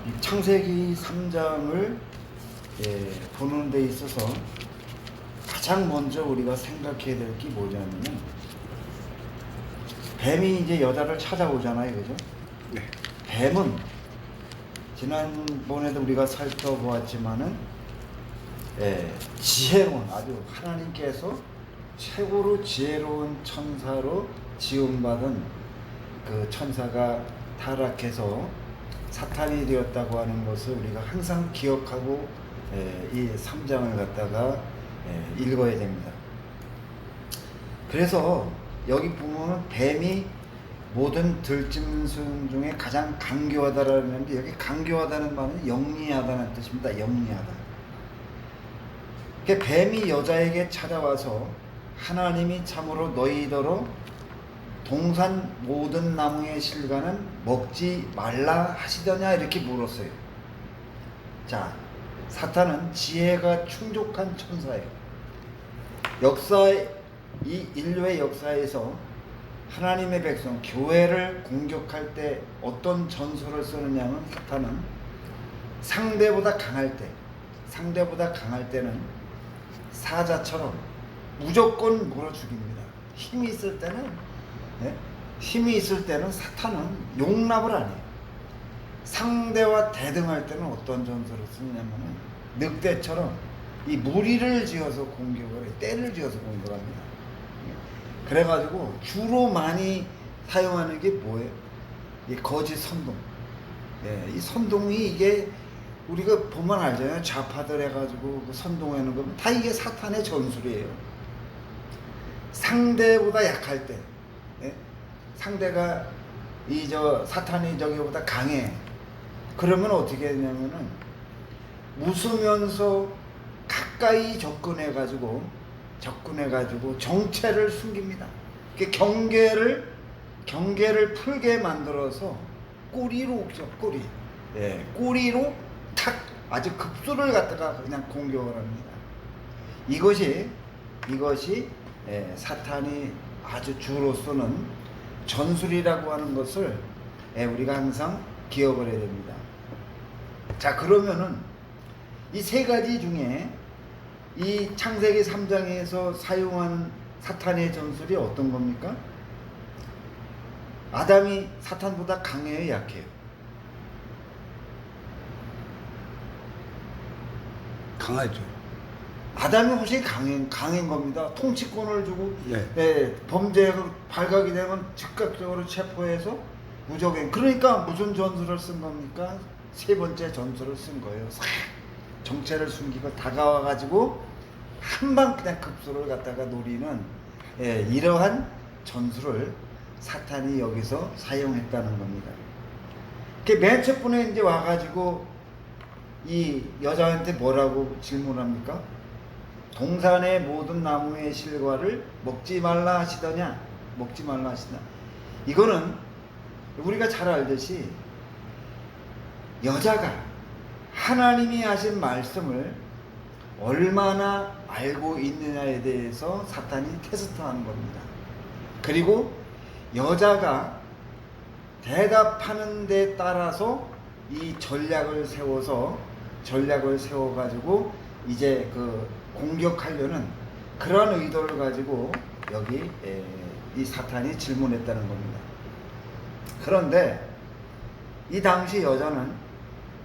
이 창세기 3장을 보는 데 있어서 가장 먼저 우리가 생각해야 될 게 뭐냐면은, 뱀이 이제 여자를 찾아오잖아요, 그죠? 네. 뱀은 지난번에도 우리가 살펴보았지만은 지혜로운, 아주 하나님께서 최고로 지혜로운 천사로 지음받은 그 천사가 타락해서 사탄이 되었다고 하는 것을 우리가 항상 기억하고 이 3장을 갖다가 읽어야 됩니다. 그래서 여기 보면 뱀이 모든 들짐승 중에 가장 강교하다라는데, 여기 강교하다는 말은 영리하다는 뜻입니다. 영리하다. 그러니까 뱀이 여자에게 찾아와서 하나님이 참으로 너희더러 동산 모든 나무의 실과는 먹지 말라 하시더냐 이렇게 물었어요. 자, 사탄은 지혜가 충족한 천사예요. 이 인류의 역사에서 하나님의 백성, 교회를 공격할 때 어떤 전술을 쓰느냐면, 사탄은 상대보다 강할 때는 사자처럼 무조건 물어 죽입니다. 힘이 있을 때는 사탄은 용납을 안 해요. 상대와 대등할 때는 어떤 전술을 쓰느냐면 늑대처럼 이 무리를 지어서 공격을 해요. 떼를 지어서 공격합니다. 그래가지고 주로 많이 사용하는 게 뭐예요? 이 거짓 선동. 이 선동이 이게 우리가 보면 알잖아요. 좌파들 해가지고 선동하는 거 다 이게 사탄의 전술이에요. 상대보다 약할 때, 상대가 사탄이 저기보다 강해. 그러면 어떻게 되냐면은 웃으면서 가까이 접근해가지고 정체를 숨깁니다. 경계를 풀게 만들어서 꼬리로 오죠. 꼬리로 탁 아주 급소를 갖다가 그냥 공격을 합니다. 이것이 사탄이 아주 주로 쓰는 전술이라고 하는 것을 우리가 항상 기억을 해야 됩니다. 자, 그러면은 이 세 가지 중에 이 창세기 3장에서 사용한 사탄의 전술이 어떤 겁니까? 아담이 사탄보다 강해요, 약해요? 강하죠. 아담이 훨씬 강한 겁니다. 통치권을 주고, 네. 범죄가 발각이 되면 즉각적으로 체포해서 무적행. 그러니까 무슨 전술을 쓴 겁니까? 세 번째 전술을 쓴 거예요. 정체를 숨기고 다가와가지고 한방 그냥 급소를 갖다가 노리는 이러한 전술을 사탄이 여기서 사용했다는 겁니다. 맨 첫 번에 이제 와가지고 이 여자한테 뭐라고 질문합니까? 동산의 모든 나무의 실과를 먹지 말라 하시더냐? 먹지 말라 하시나? 이거는 우리가 잘 알듯이 여자가 하나님이 하신 말씀을 얼마나 알고 있느냐에 대해서 사탄이 테스트하는 겁니다. 그리고 여자가 대답하는 데 따라서 이 전략을 세워가지고 이제 공격하려는 그런 의도를 가지고 여기 이 사탄이 질문했다는 겁니다. 그런데 이 당시 여자는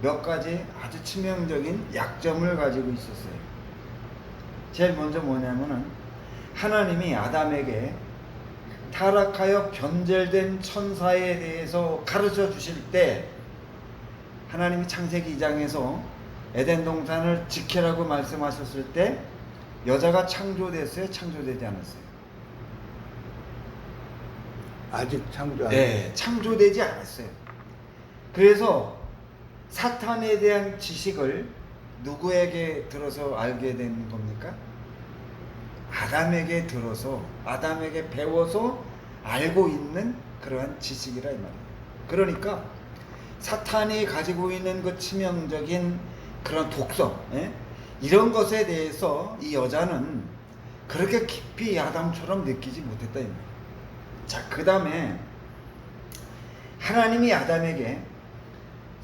몇 가지 아주 치명적인 약점을 가지고 있었어요. 제일 먼저 뭐냐면은, 하나님이 아담에게 타락하여 변절된 천사에 대해서 가르쳐 주실 때, 하나님이 창세기 2장에서 에덴 동산을 지키라고 말씀하셨을 때 여자가 창조됐어요? 창조되지 않았어요? 아직 창조되지 않았어요. 그래서 사탄에 대한 지식을 누구에게 들어서 알게 된 겁니까? 아담에게 배워서 알고 있는 그러한 지식이라 이 말이에요. 그러니까 사탄이 가지고 있는 그 치명적인 그런 독성, 이런 것에 대해서 이 여자는 그렇게 깊이 아담처럼 느끼지 못했다 이 말이에요. 자, 그 다음에 하나님이 아담에게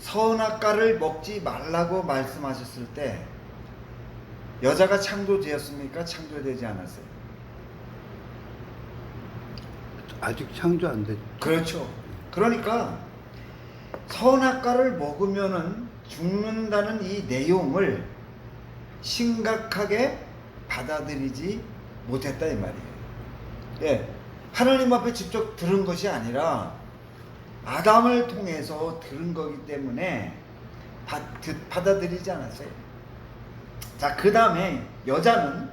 선악과를 먹지 말라고 말씀하셨을 때 여자가 창조되었습니까? 창조되지 않았어요? 아직 창조 안 됐죠. 그렇죠. 그러니까 선악과를 먹으면은 죽는다는 이 내용을 심각하게 받아들이지 못했다 이 말이에요. 예, 하나님 앞에 직접 들은 것이 아니라 아담을 통해서 들은 거기 때문에 받아들이지 않았어요. 자, 그 다음에 여자는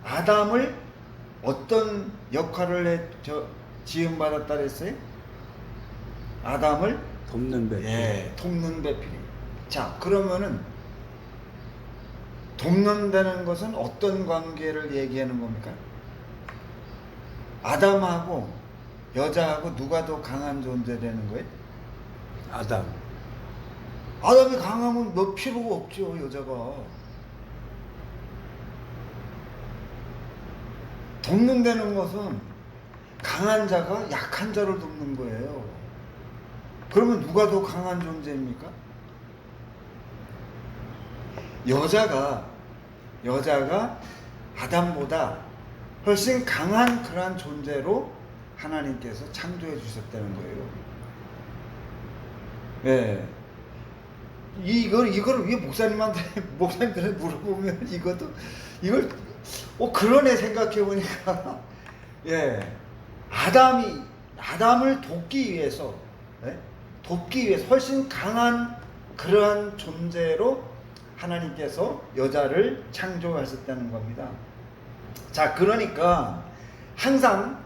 아담을 어떤 역할을 지음받았다 그랬어요? 아담을 돕는 배. 예, 돕는 배필이. 자, 그러면은 돕는다는 것은 어떤 관계를 얘기하는 겁니까? 아담하고 여자하고 누가 더 강한 존재되는 거예요? 아담. 아담이 강하면 뭐 필요가 없죠, 여자가. 돕는다는 것은 강한 자가 약한 자를 돕는 거예요. 그러면 누가 더 강한 존재입니까? 여자가 아담보다 훨씬 강한 그러한 존재로 하나님께서 창조해 주셨다는 거예요. 네. 이걸 왜 목사님들한테 물어보면 이걸 그러네 생각해 보니까 예. 아담을 돕기 위해서 훨씬 강한 그러한 존재로 하나님께서 여자를 창조하셨다는 겁니다. 자, 그러니까 항상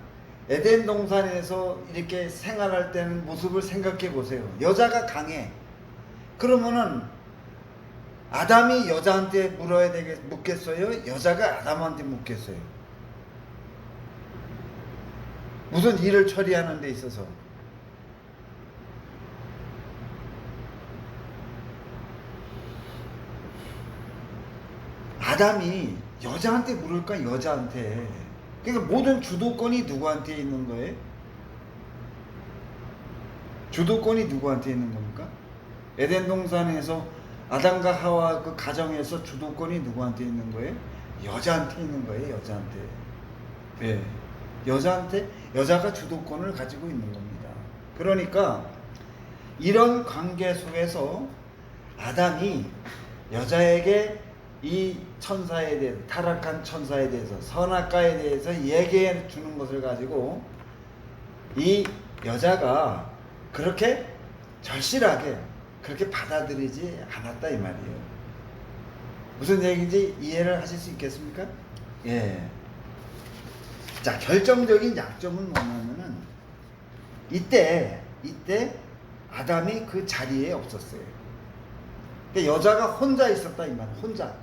에덴 동산에서 이렇게 생활할 때는 모습을 생각해 보세요. 여자가 강해. 그러면은 아담이 여자한테 묻겠어요? 여자가 아담한테 묻겠어요? 무슨 일을 처리하는 데 있어서. 아담이 여자한테 물을까? 여자한테. 그러니까 모든 주도권이 누구한테 있는 거예요? 주도권이 누구한테 있는 겁니까? 에덴 동산에서 아담과 하와 그 가정에서 주도권이 누구한테 있는 거예요? 여자한테 있는 거예요. 여자한테. 네. 여자가 주도권을 가지고 있는 겁니다. 그러니까 이런 관계 속에서 아담이 여자에게 이 천사에 대해서, 타락한 천사에 대해서, 선악과에 대해서 얘기해 주는 것을 가지고 이 여자가 그렇게 절실하게 그렇게 받아들이지 않았다 이 말이에요. 무슨 얘기인지 이해를 하실 수 있겠습니까? 예. 자, 결정적인 약점은 뭐냐면은 이때 아담이 그 자리에 없었어요. 그러니까 여자가 혼자 있었다 이 말이에요. 혼자.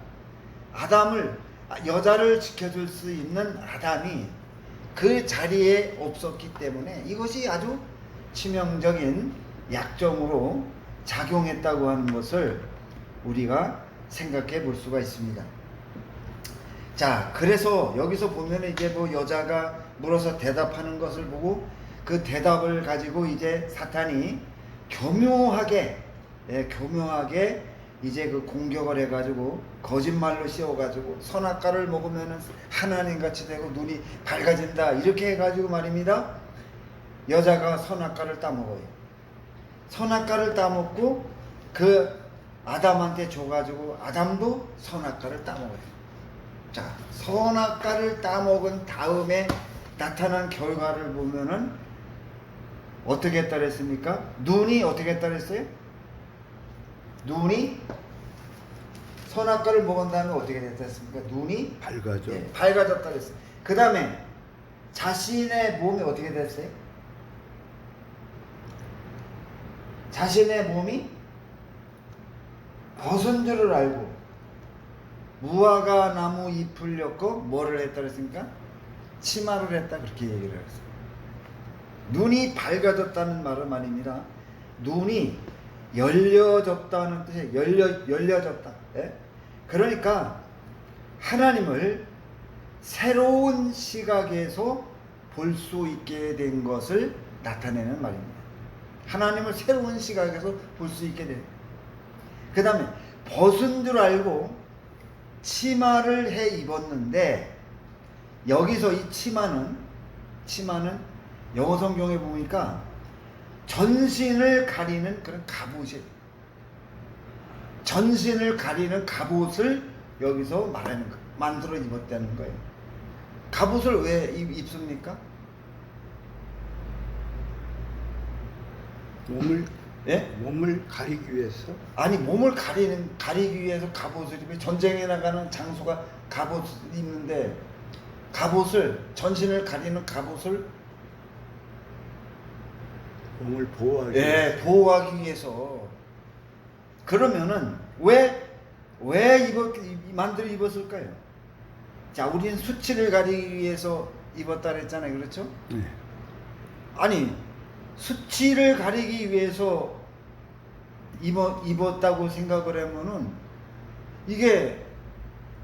여자를 지켜줄 수 있는 아담이 그 자리에 없었기 때문에 이것이 아주 치명적인 약점으로 작용했다고 하는 것을 우리가 생각해 볼 수가 있습니다. 자, 그래서 여기서 보면 이제 뭐 여자가 물어서 대답하는 것을 보고 그 대답을 가지고 이제 사탄이 교묘하게 이제 그 공격을 해가지고 거짓말로 씌워가지고 선악과를 먹으면 하나님같이 되고 눈이 밝아진다 이렇게 해가지고 말입니다. 여자가 선악과를 따먹어요. 선악과를 따먹고 그 아담한테 줘가지고 아담도 선악과를 따먹어요. 자, 선악과를 따먹은 다음에 나타난 결과를 보면은 어떻게 했다 그랬습니까? 눈이 어떻게 했다 그랬어요? 눈이 선악과를 먹은 다음에 어떻게 됐다 했습니까? 눈이 밝아져. 예, 밝아졌다 그랬어요. 그 다음에 자신의 몸이 어떻게 됐어요? 자신의 몸이 벗은 줄을 알고 무화과 나무 잎을 엮고 뭐를 했다 그랬습니까? 치마를 했다 그렇게 얘기를 했어요. 눈이 밝아졌다는 말은 말입니다. 눈이 열려졌다는 뜻이에요. 열려졌다. 예? 그러니까 하나님을 새로운 시각에서 볼 수 있게 된 것을 나타내는 말입니다. 하나님을 새로운 시각에서 볼 수 있게 돼요. 그 다음에 벗은 줄 알고 치마를 해 입었는데, 여기서 이 치마는 영어 성경에 보니까 전신을 가리는 그런 갑옷이에요. 전신을 가리는 갑옷을 여기서 말하는 거예요. 만들어 입었다는 거예요. 갑옷을 왜 입습니까? 몸을 가리기 위해서. 아니, 몸을 가리기 위해서 갑옷을 입으면 전쟁에 나가는 장수가 갑옷 입는데, 전신을 가리는 갑옷을 몸을 보호하기 위해서. 보호하기 위해서. 그러면은 왜 만들어 입었을까요? 자, 우리는 수치를 가리기 위해서 입었다 그랬잖아요. 그렇죠? 네. 아니, 수치를 가리기 위해서 입었다고 생각을 하면은 이게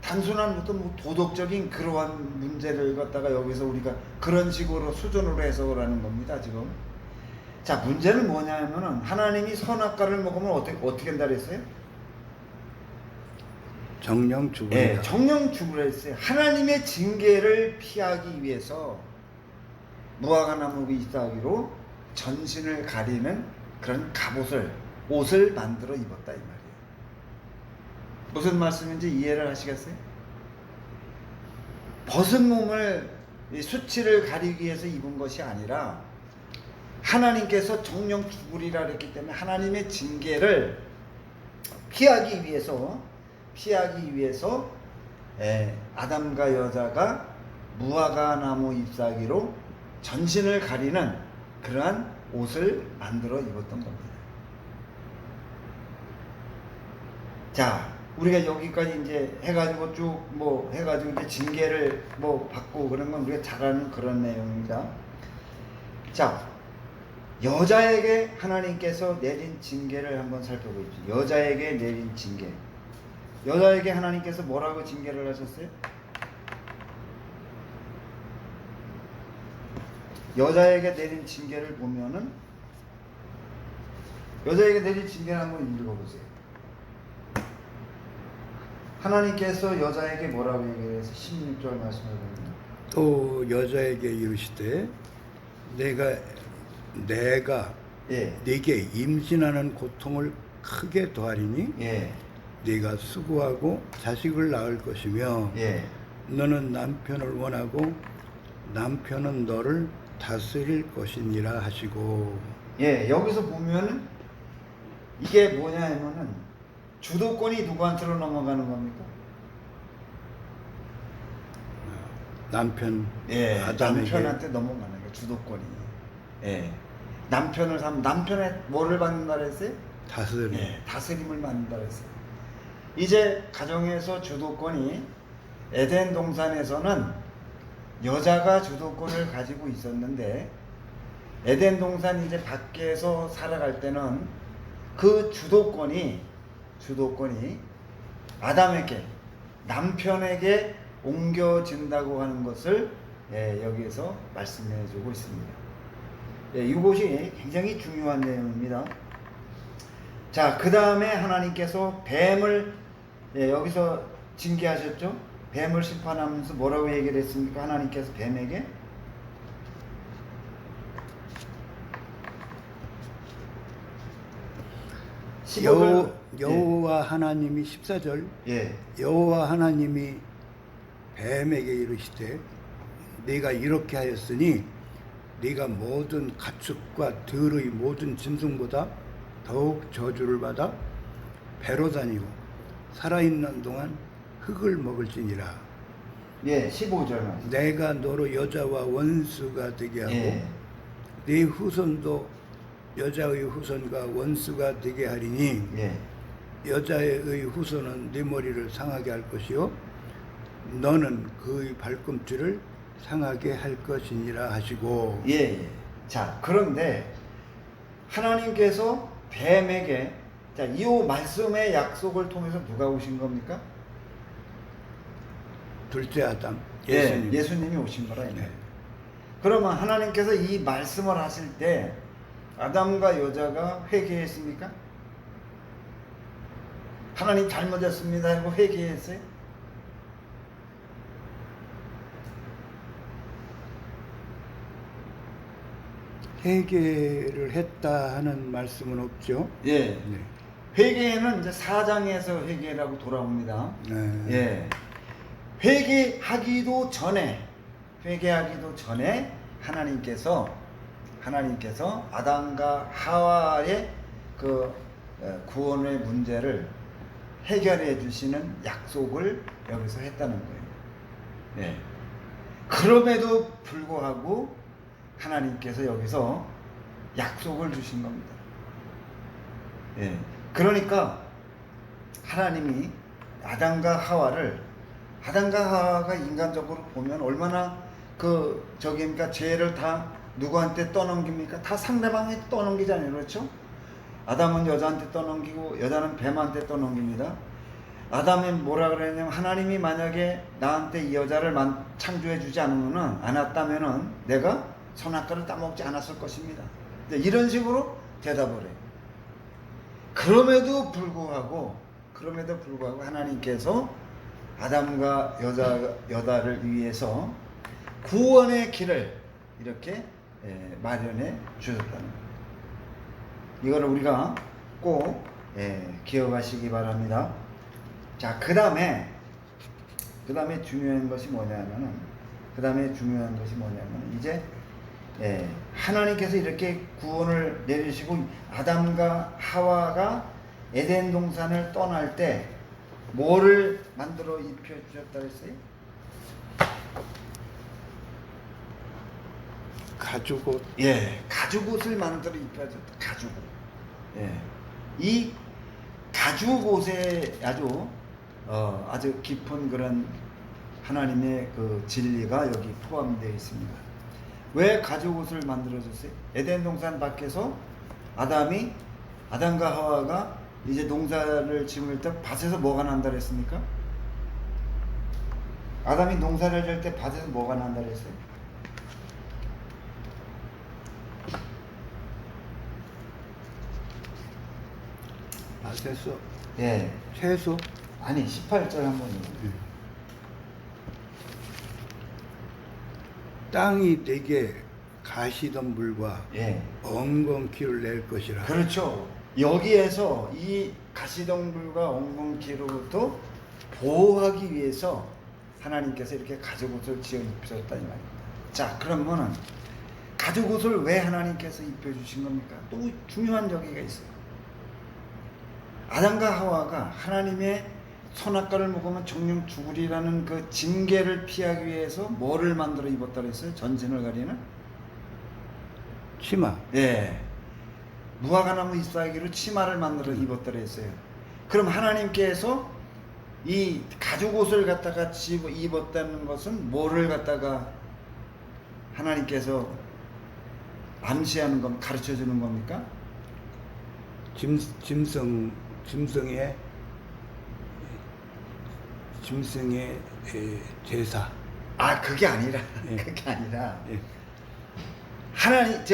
단순한 어떤 뭐 도덕적인 그러한 문제를 갖다가 여기서 우리가 그런 식으로 수준으로 해석을 하는 겁니다, 지금. 자, 문제는 뭐냐면은 하나님이 선악과를 먹으면 어떻게 한다 그랬어요? 정령 죽으리라. 네, 정령 죽으라 했어요. 하나님의 징계를 피하기 위해서 무화과 나무 잎사귀로 전신을 가리는 그런 옷을 만들어 입었다 이 말이에요. 무슨 말씀인지 이해를 하시겠어요? 벗은 몸을 수치를 가리기 위해서 입은 것이 아니라 하나님께서 정령 죽으리라 그랬기 때문에 하나님의 징계를 피하기 위해서 아담과 여자가 무화과 나무 잎사귀로 전신을 가리는 그러한 옷을 만들어 입었던 겁니다. 자, 우리가 여기까지 이제 해가지고 쭉 해가지고 이제 징계를 받고 그런 건 우리가 잘 아는 그런 내용입니다. 자, 여자에게 하나님께서 내린 징계를 한번 살펴보십시오. 여자에게 내린 징계. 여자에게 하나님께서 뭐라고 징계를 하셨어요? 여자에게 내린 징계를 보면은, 여자에게 내린 징계를 한번 읽어보세요. 하나님께서 여자에게 뭐라고 얘기해서 16절 말씀을 보면, 또 여자에게 이르시되 내가 네게 임신하는 고통을 크게 더하리니 네가 수고하고 자식을 낳을 것이며 너는 남편을 원하고 남편은 너를 다스릴 것이니라 하시고. 여기서 보면은 이게 뭐냐 하면은 주도권이 누구한테로 넘어가는 겁니까? 남편한테 넘어가는 거예요. 주도권이. 남편의 뭐를 받는다 그랬어요? 다스림을 받는다 그랬어요. 이제 가정에서 주도권이, 에덴 동산에서는 여자가 주도권을 가지고 있었는데, 에덴 동산 이제 밖에서 살아갈 때는 그 주도권이 아담에게, 남편에게 옮겨진다고 하는 것을 여기에서 말씀해 주고 있습니다. 이것이 굉장히 중요한 내용입니다. 자, 그 다음에 하나님께서 뱀을 여기서 징계하셨죠? 뱀을 심판하면서 뭐라고 얘기를 했습니까? 하나님께서 뱀에게 여호와 하나님이 14절 여호와 하나님이 뱀에게 이르시되 네가 이렇게 하였으니 네가 모든 가축과 들의 모든 짐승보다 더욱 저주를 받아 배로 다니고 살아있는 동안 흙을 먹을지니라. 15절 내가 너로 여자와 원수가 되게 하고 네 후손도 여자의 후손과 원수가 되게 하리니 여자의 후손은 네 머리를 상하게 할 것이요 너는 그의 발꿈치를 상하게 할 것이니라 하시고. 자, 그런데 하나님께서 뱀에게, 자, 이 말씀의 약속을 통해서 누가 오신 겁니까? 둘째 아담, 예수님이 오신 거라. 그러면 하나님께서 이 말씀을 하실 때 아담과 여자가 회개했습니까? 하나님 잘못했습니다 하고 회개했어요? 회개를 했다 하는 말씀은 없죠. 예. 네. 회개는 이제 4장에서 회개라고 돌아옵니다. 네. 예. 회개하기도 전에 하나님께서 아담과 하와의 그 구원의 문제를 해결해 주시는 약속을 여기서 했다는 거예요. 예. 그럼에도 불구하고 하나님께서 여기서 약속을 주신 겁니다. 예. 그러니까 하나님이 아담과 하와가 인간적으로 보면 얼마나 그러니까 죄를 다 누구한테 떠넘깁니까? 다 상대방한테 떠넘기잖아요. 그렇죠? 아담은 여자한테 떠넘기고 여자는 뱀한테 떠넘깁니다. 아담이 뭐라 그랬냐면 하나님이 만약에 나한테 이 여자를 창조해 주지 않았다면은 내가 선악과를 따먹지 않았을 것입니다. 이런 식으로 대답을 해요. 그럼에도 불구하고 하나님께서 아담과 여자를 위해서 구원의 길을 이렇게 마련해 주셨다는 거예요. 이거를 우리가 꼭 기억하시기 바랍니다. 자, 그 다음에 중요한 것이 뭐냐면은 이제 하나님께서 이렇게 구원을 내리시고 아담과 하와가 에덴 동산을 떠날 때 뭐를 만들어 입혀 주셨다 그랬어요? 가죽옷. 예, 가죽옷을 만들어 입혀 줬다. 가죽옷. 예, 이 가죽옷에 아주 깊은 그런 하나님의 그 진리가 여기 포함되어 있습니다. 왜 가죽옷을 만들어줬어요? 에덴 동산 밖에서 아담과 하와가 이제 농사를 지을 때 밭에서 뭐가 난다 그랬습니까? 아담이 농사를 지을 때 밭에서 뭐가 난다 그랬어요? 밭에서 예. 채소. 아니 18절 한번 읽어요. 땅이 되게 가시덤불과 예. 엉겅퀴를 낼 것이라. 그렇죠. 여기에서 이 가시덤불과 엉겅퀴로부터 보호하기 위해서 하나님께서 이렇게 가죽옷을 지어 입히셨다 이 말입니다. 자, 그러면은 가죽옷을 왜 하나님께서 입혀주신 겁니까? 또 중요한 여기가 있어요. 아담과 하와가 하나님의 선악과를 먹으면 정령 죽으리라는 그 징계를 피하기 위해서 뭐를 만들어 입었다 그랬어요? 전신을 가리는? 치마. 예. 무화과나무 잎사귀로 치마를 만들어 입었다 그랬어요. 그럼 하나님께서 이 가죽옷을 갖다가 입었다는 것은 뭐를 갖다가 하나님께서 암시하는 건 가르쳐 주는 겁니까? 짐승의 제사. 아, 그게 아니라 예. 예.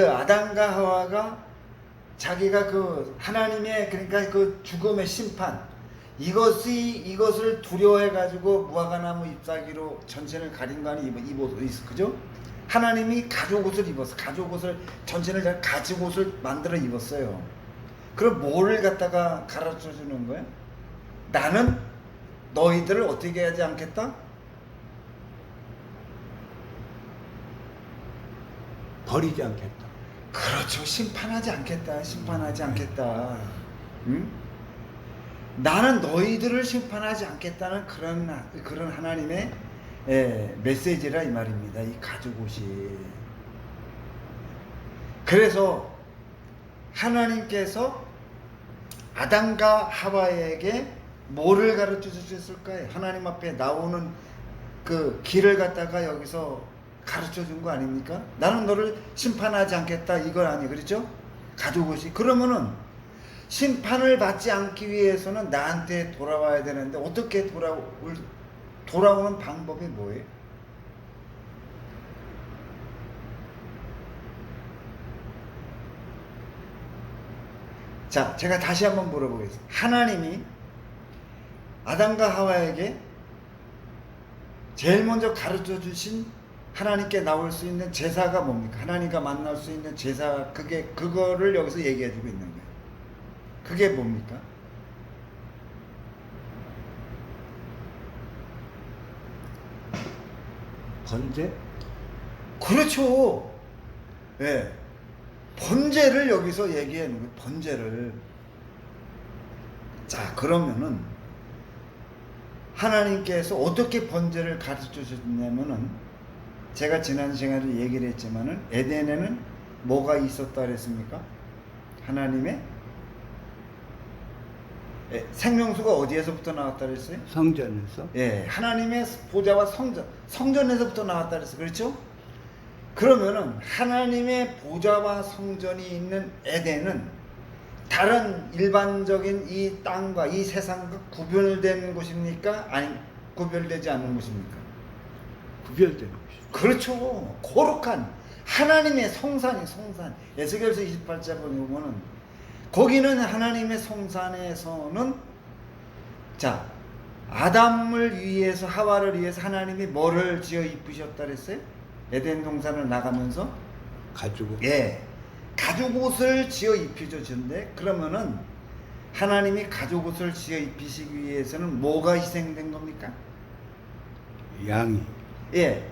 아담과 하와가 자기가 그 하나님의 그러니까 그 죽음의 심판 이것을 두려워해 가지고 무화과나무 잎사귀로 전체를 가린 거 아니 입었어, 그죠? 하나님이 가죽옷을 입었어. 전체를 가죽옷을 만들어 입었어요. 그럼 뭐를 갖다가 가르쳐 주는 거야? 나는 너희들을 어떻게 하지 않겠다? 버리지 않겠다. 그렇죠. 심판하지 않겠다. 응? 나는 너희들을 심판하지 않겠다는 그런 하나님의 메시지라 이 말입니다. 이 가죽옷이. 그래서 하나님께서 아담과 하와에게 뭐를 가르쳐 주셨을까요? 하나님 앞에 나오는 그 길을 갖다가 여기서 가르쳐 준 거 아닙니까? 나는 너를 심판하지 않겠다 이건 아니에요. 그렇죠? 가죽옷이. 그러면은 심판을 받지 않기 위해서는 나한테 돌아와야 되는데 어떻게 돌아오는 방법이 뭐예요? 자, 제가 다시 한번 물어보겠습니다. 하나님이 아담과 하와에게 제일 먼저 가르쳐 주신 하나님께 나올 수 있는 제사가 뭡니까? 하나님과 만날 수 있는 제사, 그거를 여기서 얘기해 주고 있는 거예요. 그게 뭡니까? 번제? 그렇죠. 예. 번제를 여기서 얘기하는 거예요. 번제를. 자, 그러면은 하나님께서 어떻게 번제를 가르쳐 주셨냐면은 제가 지난 시간에 얘기를 했지만은 에덴에는 뭐가 있었다 그랬습니까? 하나님의 생명수가 어디에서부터 나왔다 그랬어요? 성전에서. 예, 하나님의 보좌와 성전에서부터 나왔다 그랬어요. 그렇죠? 그러면은 하나님의 보좌와 성전이 있는 에덴은 다른 일반적인 이 땅과 이 세상과 구별된 곳입니까? 아니, 구별되지 않는 곳입니까? 구별된 곳이죠. 그렇죠. 거룩한 하나님의 성산이 성산. 에스겔서 28장 보면은 거기는 하나님의 성산에서는 자, 아담을 위해서 하와를 위해서 하나님이 뭐를 지어 입히셨다 그랬어요? 에덴 동산을 나가면서 가지고. 예. 가죽옷을 지어 입히셨는데 그러면은 하나님이 가죽옷을 지어 입히시기 위해서는 뭐가 희생된 겁니까? 양이. 예.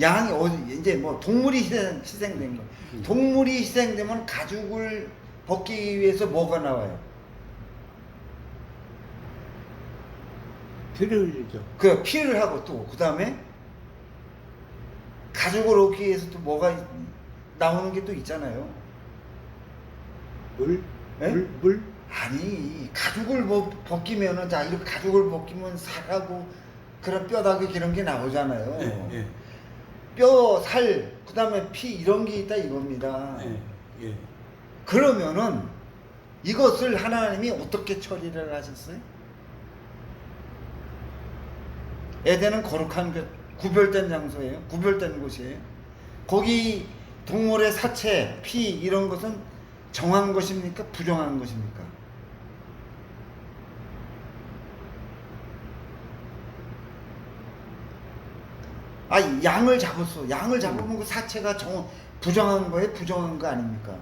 양이 이제 뭐 동물이 희생된 거. 동물이 희생되면 가죽을 벗기 위해서 뭐가 나와요? 피를 흘리죠. 그 피를 하고 또 그다음에 가죽을 얻기 위해서 또 뭐가 나오는 게 또 있잖아요. 물? 예? 물? 아니, 가죽을 뭐 벗기면은 자 이렇게 가죽을 벗기면 살하고 그런 뼈다귀 이런 게 나오잖아요. 예, 예. 뼈, 살, 그다음에 피 이런 게 있다 이겁니다. 예, 예. 그러면은 이것을 하나님이 어떻게 처리를 하셨어요? 에덴은 거룩한 구별된 장소예요. 구별된 곳이에요. 거기 동물의 사체, 피 이런 것은 정한 것입니까? 부정한 것입니까? 아, 양을 잡았어. 양을 잡으면 그 사체가 부정한 거예요? 부정한 거 아닙니까?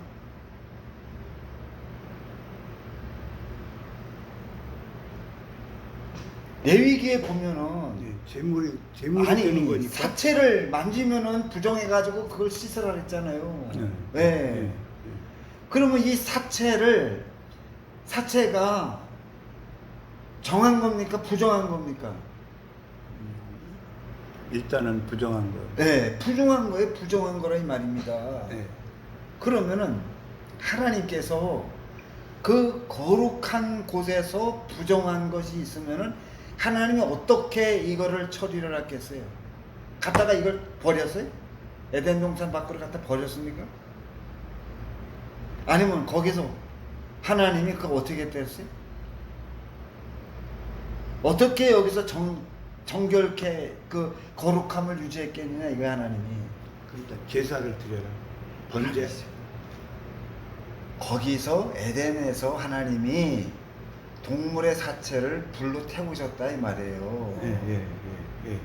레위기에 보면은 예, 재물이 되는 아니 거니까. 사체를 만지면은 부정해가지고 그걸 씻으라 그랬잖아요. 예, 네. 예, 예. 그러면 이 사체가 정한 겁니까? 부정한 겁니까? 일단은 부정한 거. 네, 부정한 거예요. 부정한 거라 이 말입니다. 예. 그러면은 하나님께서 그 거룩한 곳에서 부정한 것이 있으면은 하나님이 어떻게 이거를 처리를 하겠어요? 갖다가 이걸 버렸어요? 에덴 동산 밖으로 갖다 버렸습니까? 아니면 거기서 하나님이 그거 어떻게 했어요? 어떻게 여기서 정결케 그 거룩함을 유지했겠느냐 이거 하나님이. 그러니까 제사를 드려라. 번제. 거기서 에덴에서 하나님이 동물의 사체를 불로 태우셨다 이 말이에요. 예, 예, 예, 예.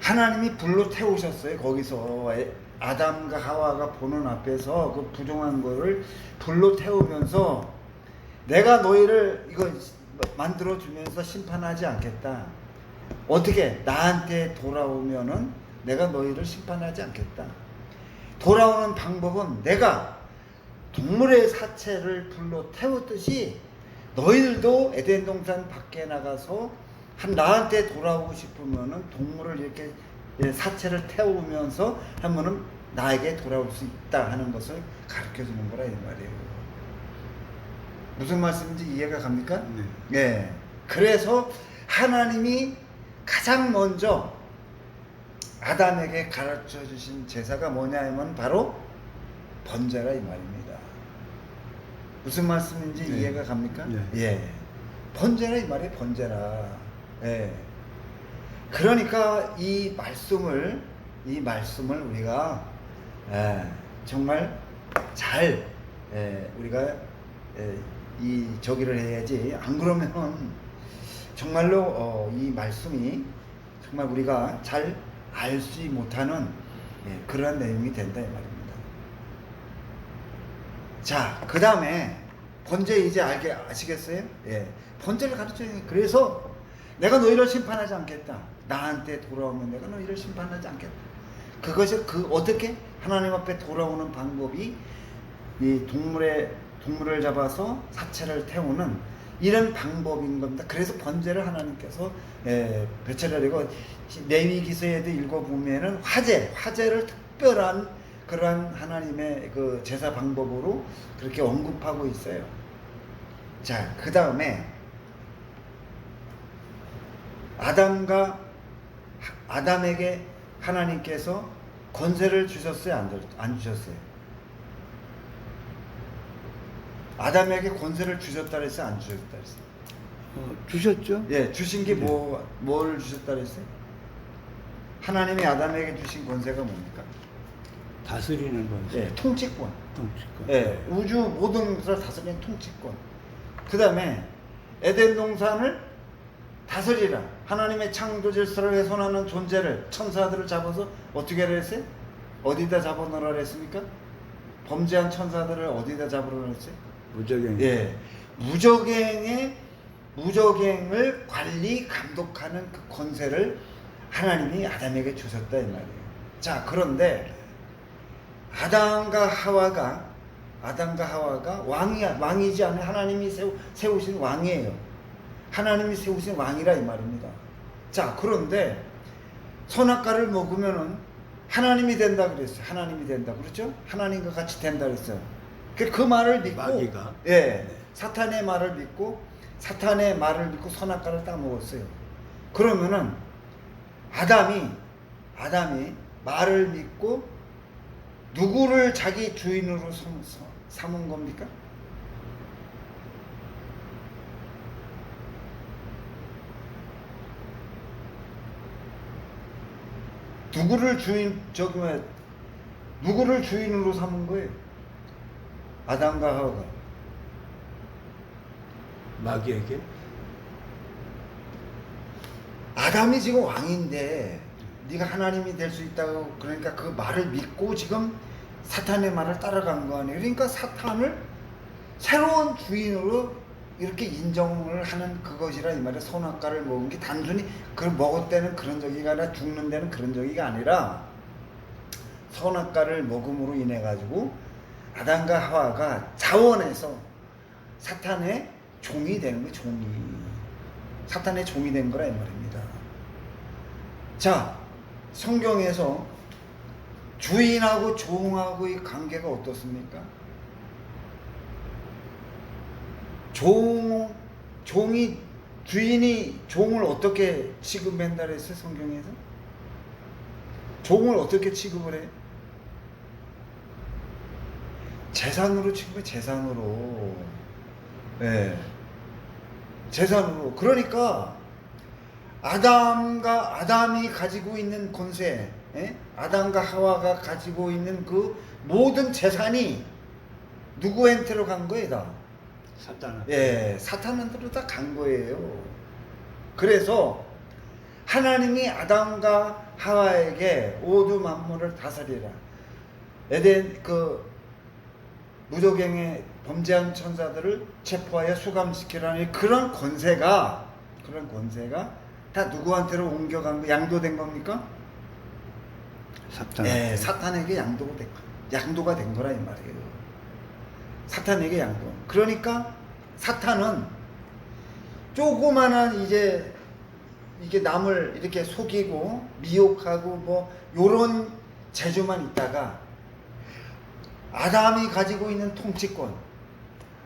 하나님이 불로 태우셨어요. 거기서 아담과 하와가 보는 앞에서 그 부정한 거를 불로 태우면서 내가 너희를 이거 만들어 주면서 심판하지 않겠다. 어떻게 나한테 돌아오면은 내가 너희를 심판하지 않겠다. 돌아오는 방법은 내가 동물의 사체를 불로 태웠듯이 너희들도 에덴 동산 밖에 나가서 나한테 돌아오고 싶으면은 동물을 이렇게 사체를 태우면서 하면은 나에게 돌아올 수 있다 하는 것을 가르쳐 주는 거라 이 말이에요. 무슨 말씀인지 이해가 갑니까? 네. 예. 그래서 하나님이 가장 먼저 아담에게 가르쳐 주신 제사가 뭐냐면 바로 번제라 이 말입니다. 무슨 말씀인지 네. 이해가 갑니까? 네. 예. 번제라 이 말이에요. 번제라. 예. 그러니까 이 말씀을 우리가 정말 잘 우리가 이 저기를 해야지. 안 그러면 정말로 이 말씀이 정말 우리가 잘 알지 못하는 그러한 내용이 된다 이 말입니다. 자, 그 다음에 번제 이제 아시겠어요? 예, 번제를 가르쳐요. 그래서 내가 너희를 심판하지 않겠다. 나한테 돌아오면 내가 너희를 심판하지 않겠다. 그것이 어떻게 하나님 앞에 돌아오는 방법이 이 동물을 잡아서 사체를 태우는 이런 방법인 겁니다. 그래서 번제를 하나님께서 배철하려고 레위기서에도 읽어보면은 화제를 특별한 그러한 하나님의 그 제사 방법으로 그렇게 언급하고 있어요. 자, 그 다음에 아담에게 하나님께서 권세를 주셨어요, 안 주셨어요? 아담에게 권세를 주셨다 그랬어요, 안 주셨다 그랬어요? 주셨죠? 예, 주신 게 뭘 주셨다 그랬어요? 하나님이 아담에게 주신 권세가 뭡니까? 다스리는 권세. 예, 통치권. 통치권. 예, 우주 모든 것을 다스리는 통치권. 그 다음에 에덴 동산을 다스리라. 하나님의 창조 질서를 훼손하는 존재를, 천사들을 잡아서 어떻게 하라 했어요? 어디다 잡아놓으라 그랬습니까? 범죄한 천사들을 어디다 잡으라 그랬어요? 무적행. 예, 무적행을 관리 감독하는 그 권세를 하나님이 아담에게 주셨다 이 말이에요. 자, 그런데 아담과 하와가 왕이지 않아요. 하나님이 세우신 왕이에요. 하나님이 세우신 왕이라 이 말입니다. 자, 그런데 선악과를 먹으면은 하나님이 된다 그랬어요. 하나님이 된다 그렇죠? 하나님과 같이 된다 그랬어요. 그 말을 믿고 마귀가 예, 사탄의 말을 믿고 선악과를 딱 먹었어요. 그러면은 아담이 말을 믿고 누구를 자기 주인으로 삼은 겁니까? 누구를 주인으로 삼은 거예요? 아담과 하와가. 마귀에게. 아담이 지금 왕인데 네가 하나님이 될 수 있다고 그러니까 그 말을 믿고 지금 사탄의 말을 따라간 거 아니에요. 그러니까 사탄을 새로운 주인으로 이렇게 인정을 하는 그것이라 이 말이에요. 선악과를 먹은 게 단순히 그걸 먹을 때는 그런 적이가 아니라 죽는 데는 그런 적이가 아니라 선악과를 먹음으로 인해 가지고 아담과 하와가 자원해서 사탄의 종이 되는 거예요. 사탄의 종이 된 거라 이 말입니다. 자, 성경에서 주인하고 종하고의 관계가 어떻습니까? 주인이 종을 어떻게 취급한다 그랬어요? 성경에서? 종을 어떻게 취급을 해? 재산으로 취급해. 재산으로. 예. 재산으로. 그러니까 아담이 가지고 있는 권세, 아담과 하와가 가지고 있는 그 모든 재산이 누구한테로 간 거예요? 다 사탄한테. 사탄한테로 다 간 거예요. 그래서 하나님이 아담과 하와에게 오두 만물을 다스리라. 에덴 무적행에 범죄한 천사들을 체포하여 수감시키라는 그런 권세가 다 누구한테로 옮겨간 거, 양도된 겁니까? 사탄에게 양도가 된 거라 이 말이에요. 사탄에게 양도. 그러니까 사탄은 조그마한 이게 남을 이렇게 속이고 미혹하고 뭐 요런 재주만 있다가 아담이 가지고 있는 통치권,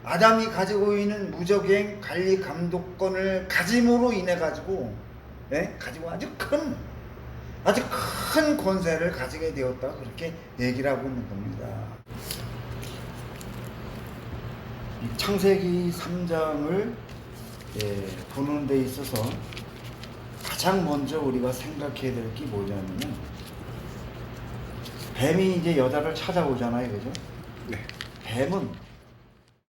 아담이 가지고 있는 무적행 관리 감독권을 가짐으로 인해 가지고 가지고 아주 큰 권세를 가지게 되었다 그렇게 얘기를 하고 있는 겁니다. 이 창세기 3장을 보는 데 있어서 가장 먼저 우리가 생각해야 될 게 뭐냐면은 뱀이 이제 여자를 찾아오잖아요, 그죠? 네. 뱀은